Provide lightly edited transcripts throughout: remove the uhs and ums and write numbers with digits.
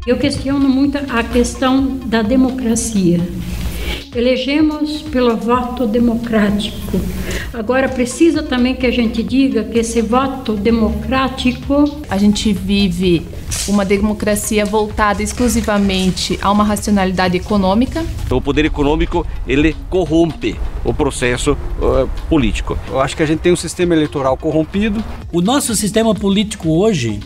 Eu questiono muito a questão da democracia. Elegemos pelo voto democrático. Agora precisa também que a gente diga que esse voto democrático... A gente vive uma democracia voltada exclusivamente a uma racionalidade econômica. O poder econômico, ele corrompe o processo político. Eu acho que a gente tem um sistema eleitoral corrompido. O nosso sistema político hoje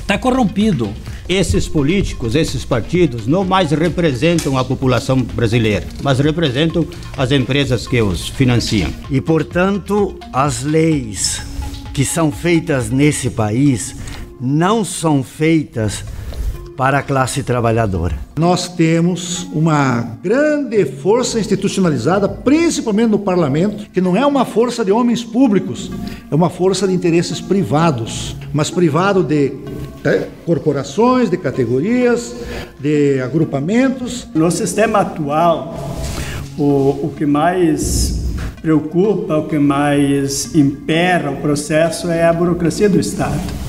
está corrompido. Esses políticos, esses partidos, não mais representam a população brasileira, mas representam as empresas que os financiam. E, portanto, as leis que são feitas nesse país não são feitas para a classe trabalhadora. Nós temos uma grande força institucionalizada, principalmente no parlamento, que não é uma força de homens públicos, é uma força de interesses privados, mas privado de corporações, de categorias, de agrupamentos. No sistema atual, o que mais preocupa, o que mais impera o processo é a burocracia do Estado.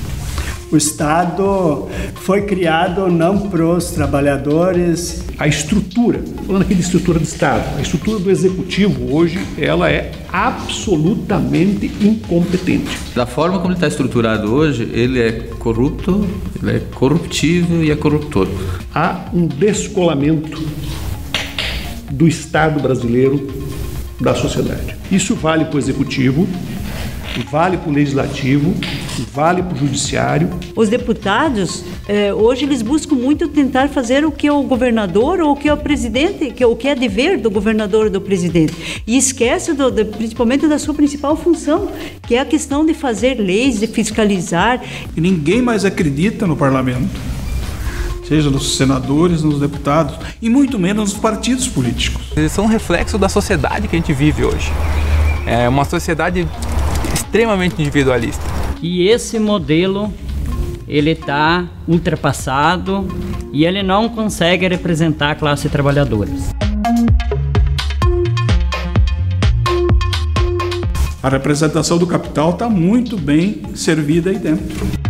O Estado foi criado não para os trabalhadores. A estrutura, falando aqui de estrutura do Estado, a estrutura do Executivo hoje, ela é absolutamente incompetente. Da forma como ele está estruturado hoje, ele é corrupto, ele é corruptível e é corruptor. Há um descolamento do Estado brasileiro da sociedade. Isso vale para o Executivo, vale para o Legislativo, vale para o Judiciário. Os deputados, hoje eles buscam muito tentar fazer o que é o governador ou o que é o presidente, o que é dever do governador ou do presidente. E esquece principalmente da sua principal função, que é a questão de fazer leis, de fiscalizar. E ninguém mais acredita no parlamento, seja nos senadores, nos deputados, e muito menos nos partidos políticos. Eles são um reflexo da sociedade que a gente vive hoje. É uma sociedade extremamente individualista. E esse modelo, ele está ultrapassado e ele não consegue representar a classe trabalhadora. A representação do capital está muito bem servida aí dentro.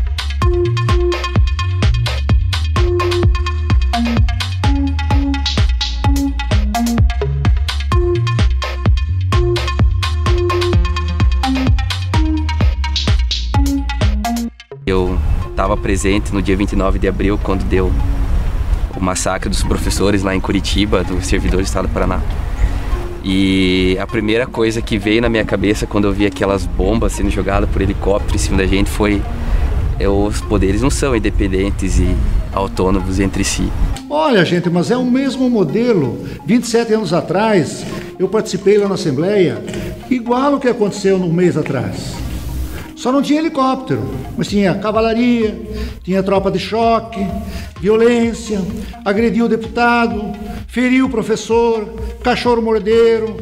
Eu estava presente no dia 29 de abril, quando deu o massacre dos professores lá em Curitiba, do servidor do Estado do Paraná. E a primeira coisa que veio na minha cabeça quando eu vi aquelas bombas sendo jogadas por helicóptero em cima da gente foi: os poderes não são independentes e autônomos entre si. Olha, gente, mas é o mesmo modelo. 27 anos atrás, eu participei lá na Assembleia, igual o que aconteceu no mês atrás. Só não tinha helicóptero, mas tinha cavalaria, tinha tropa de choque, violência, agrediu o deputado, feriu o professor, cachorro mordeiro,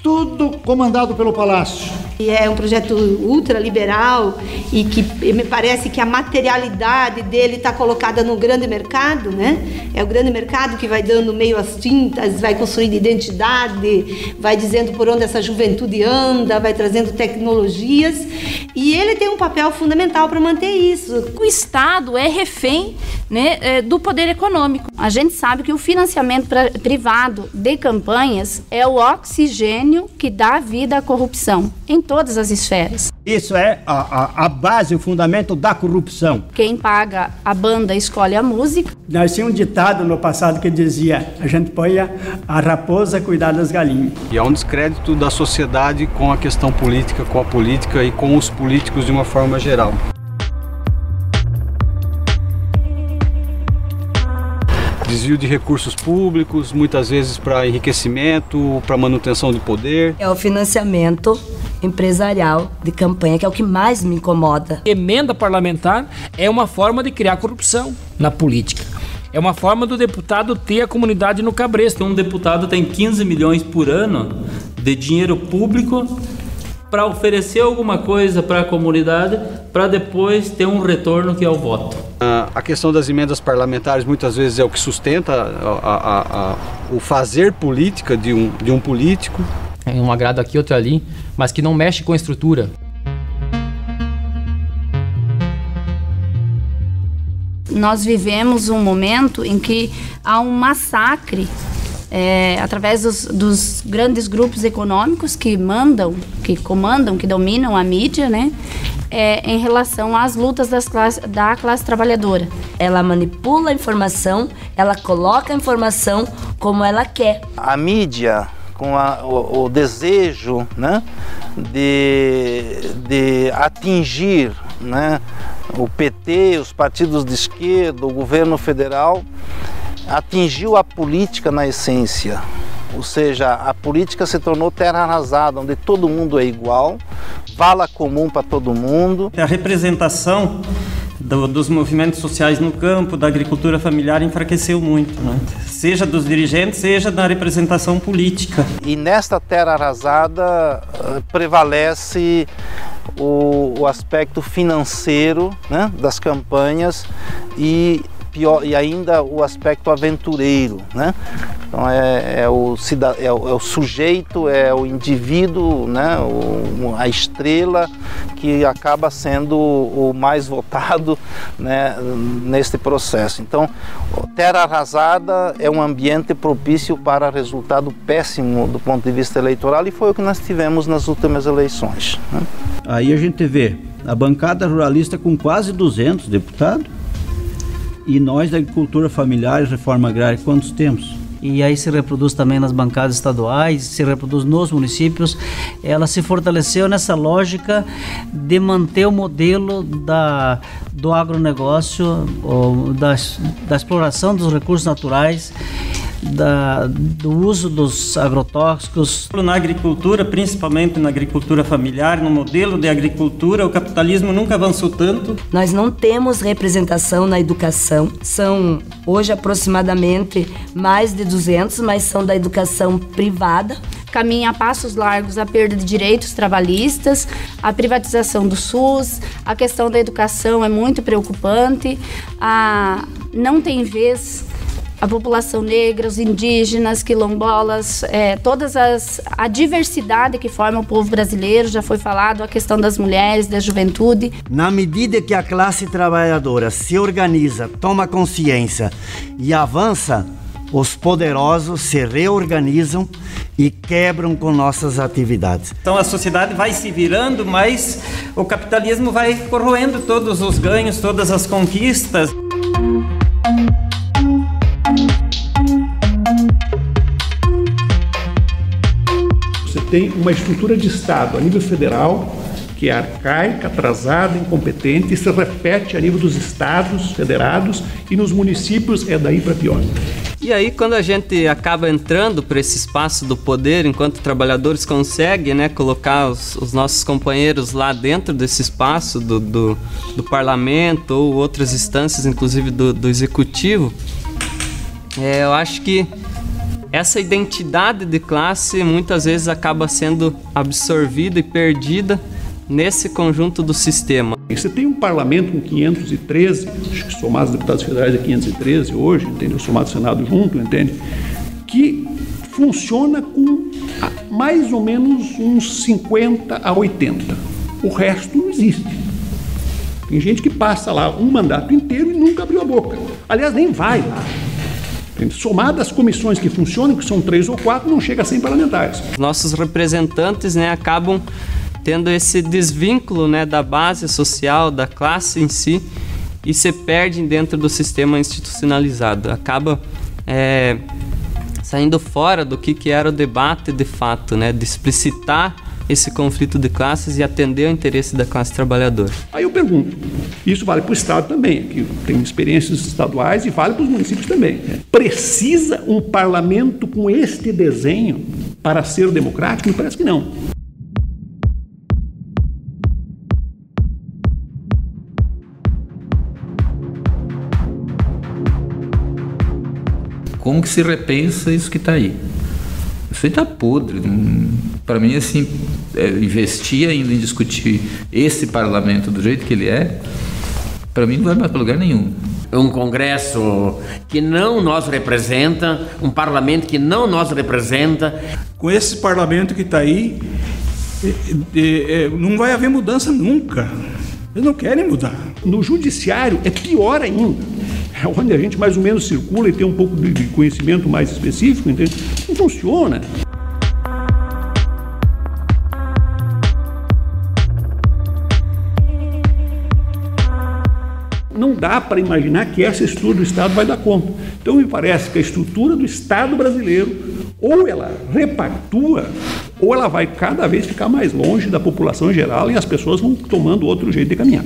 tudo comandado pelo Palácio. E é um projeto ultraliberal e que me parece que a materialidade dele está colocada no grande mercado, né? É o grande mercado que vai dando meio às tintas, vai construindo identidade, vai dizendo por onde essa juventude anda, vai trazendo tecnologias, e ele tem um papel fundamental para manter isso. O Estado é refém, né, do poder econômico. A gente sabe que o financiamento privado de campanhas é o oxigênio que dá vida à corrupção em todas as esferas. Isso é a base, o fundamento da corrupção. Quem paga a banda escolhe a música. Nós tínhamos um ditado no passado que dizia: a gente põe a raposa a cuidar das galinhas. E há um descrédito da sociedade com a questão política, com a política e com os políticos de uma forma geral. Desvio de recursos públicos, muitas vezes para enriquecimento, para manutenção de poder. É o financiamento empresarial de campanha, que é o que mais me incomoda. Emenda parlamentar é uma forma de criar corrupção na política. É uma forma do deputado ter a comunidade no cabresto. Um deputado tem 15 milhões por ano de dinheiro público para oferecer alguma coisa para a comunidade, para depois ter um retorno que é o voto. A questão das emendas parlamentares muitas vezes é o que sustenta o fazer política de um político. É um agrado aqui, outro ali, mas que não mexe com a estrutura. Nós vivemos um momento em que há um massacre através dos grandes grupos econômicos que comandam, que dominam a mídia, né? Em relação às lutas da classe trabalhadora. Ela manipula a informação, ela coloca a informação como ela quer. A mídia, com o desejo, né, de atingir, né, o PT, os partidos de esquerda, o governo federal, atingiu a política na essência. Ou seja, a política se tornou terra arrasada, onde todo mundo é igual, vala comum para todo mundo. A representação dos movimentos sociais no campo, da agricultura familiar, enfraqueceu muito, né? Seja dos dirigentes, seja da representação política. E nesta terra arrasada prevalece o aspecto financeiro, né, das campanhas e ainda o aspecto aventureiro, né? Então é o sujeito, é o indivíduo, né? A estrela que acaba sendo o mais votado, né, neste processo. Então, terra arrasada é um ambiente propício para resultado péssimo do ponto de vista eleitoral, e foi o que nós tivemos nas últimas eleições, né? Aí a gente vê a bancada ruralista com quase 200 deputados, e nós da agricultura familiar e reforma agrária, quantos temos? E aí se reproduz também nas bancadas estaduais, se reproduz nos municípios. Ela se fortaleceu nessa lógica de manter o modelo do agronegócio, da exploração dos recursos naturais, do uso dos agrotóxicos. Na agricultura, principalmente na agricultura familiar, no modelo de agricultura, o capitalismo nunca avançou tanto. Nós não temos representação na educação. São hoje aproximadamente mais de 200, mas são da educação privada. Caminha a passos largos a perda de direitos trabalhistas, a privatização do SUS, a questão da educação é muito preocupante, não tem vez a população negra, os indígenas, quilombolas, a diversidade que forma o povo brasileiro, já foi falado, a questão das mulheres, da juventude. Na medida que a classe trabalhadora se organiza, toma consciência e avança, os poderosos se reorganizam e quebram com nossas atividades. Então a sociedade vai se virando, mas o capitalismo vai corroendo todos os ganhos, todas as conquistas. Você tem uma estrutura de Estado a nível federal que é arcaica, atrasada, incompetente e se repete a nível dos estados federados, e nos municípios é daí para pior. E aí, quando a gente acaba entrando para esse espaço do poder, enquanto trabalhadores conseguem, né, colocar os nossos companheiros lá dentro desse espaço do parlamento ou outras instâncias, inclusive do executivo, eu acho que essa identidade de classe muitas vezes acaba sendo absorvida e perdida nesse conjunto do sistema. Você tem um parlamento com 513, acho que somados deputados federais é 513 hoje, entendeu? Somado Senado junto, entende? Que funciona com mais ou menos uns 50 a 80. O resto não existe. Tem gente que passa lá um mandato inteiro e nunca abriu a boca. Aliás, nem vai lá. Somadas as comissões que funcionam, que são 3 ou 4, não chega a 100 parlamentares. Nossos representantes, né, acabam tendo esse desvínculo, né, da base social, da classe em si, e se perdem dentro do sistema institucionalizado. Acaba saindo fora do que era o debate de fato, né, de explicitar esse conflito de classes e atender ao interesse da classe trabalhadora. Aí eu pergunto, isso vale para o Estado também, que tem experiências estaduais, e vale para os municípios também. Precisa um parlamento com este desenho para ser democrático? Me parece que não. Como que se repensa isso que está aí? Isso aí está podre. Para mim, assim, investir ainda em discutir esse parlamento do jeito que ele é, para mim não vai mais para lugar nenhum. Um Congresso que não nos representa, um parlamento que não nos representa. Com esse parlamento que está aí, não vai haver mudança nunca. Eles não querem mudar. No judiciário é pior ainda. é onde a gente mais ou menos circula e tem um pouco de conhecimento mais específico, entende? Não funciona. Não dá para imaginar que essa estrutura do Estado vai dar conta. Então me parece que a estrutura do Estado brasileiro ou ela repactua ou ela vai cada vez ficar mais longe da população em geral e as pessoas vão tomando outro jeito de caminhar.